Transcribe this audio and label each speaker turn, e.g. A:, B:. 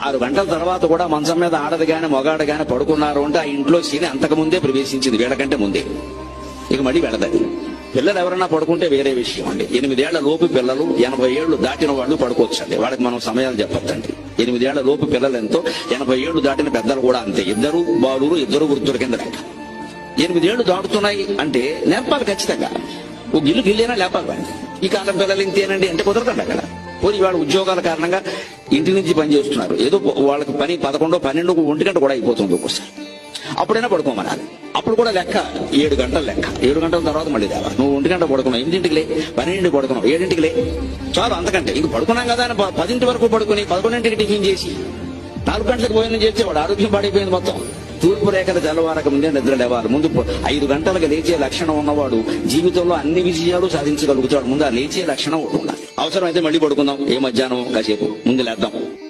A: 6 గంటల తర్వాత కూడా మంచం మీద ఆడదు గాని మొగాడు గాని పడుకున్నారు అంటే ఆ ఇంట్లో శని అంతకుముందే ప్రవేశించింది, వీళ్ళకంటే ముందే. ఇక మళ్ళీ వెళ్ళదది. పిల్లలు ఎవరైనా పడుకుంటే వేరే విషయం అండి. 8 ఏళ్ల లోపు పిల్లలు 80 ఏళ్లు దాటిన వాళ్ళు పడుకోవచ్చండి. వాళ్ళకి మనం సమయాలు చెప్పొద్దండి. 8 ఏళ్ల లోపు పిల్లలు ఎంతో, 80 ఏళ్లు దాటిన పెద్దలు కూడా అంతే. 2 బాలురు 2 వృద్ధుల కింద లెక్క. 8 ఏళ్లు దాటుతున్నాయి అంటే నేర్పాలి ఖచ్చితంగా. ఓ గిల్లేనా లేపాలి వాడిని. ఈ కాలం పిల్లలు ఇంతేనండి అంటే కుదరదండి అక్కడ. పోనీ వాళ్ళ ఉద్యోగాల కారణంగా ఇంటి నుంచి పని చేస్తున్నారు, ఏదో వాళ్ళకి పని 11, 12, 1 గంట కూడా అయిపోతుంది ఒక్కోసారి. అప్పుడైనా పడుకోమనాలి. అప్పుడు కూడా లెక్క 7 గంటల లెక్క. 7 గంటల తర్వాత మళ్ళీ దేవా నువ్వు 1 గంట పడుకున్నావు, 8ంటికి లే, 12ంటికి పడుకున్నావు, 7ంటికి లే, చాలు అంతకంటే ఇంక పడుకున్నాం కదా అని 10 వరకు పడుకుని 11ంటికి టిఫిన్ చేసి 4 గంటలకు భోజనం చేస్తే వాడు ఆరోగ్యం పాడైపోయింది మొత్తం. తూర్పు రేఖలు తెల్లవారక ముందే నిద్ర లేవాలి. ముందు 5 గంటలకు లేచే లక్షణం ఉన్నవాడు జీవితంలో అన్ని విజయాలు సాధించగలుగుతాడు. ముందు ఆ లేచే లక్షణం ఒకటి ఉండాలి. అవసరమైతే మళ్ళీ పడుకుందాం, ఏ మధ్యాహ్నం కాసేపు ముందు లేద్దాం.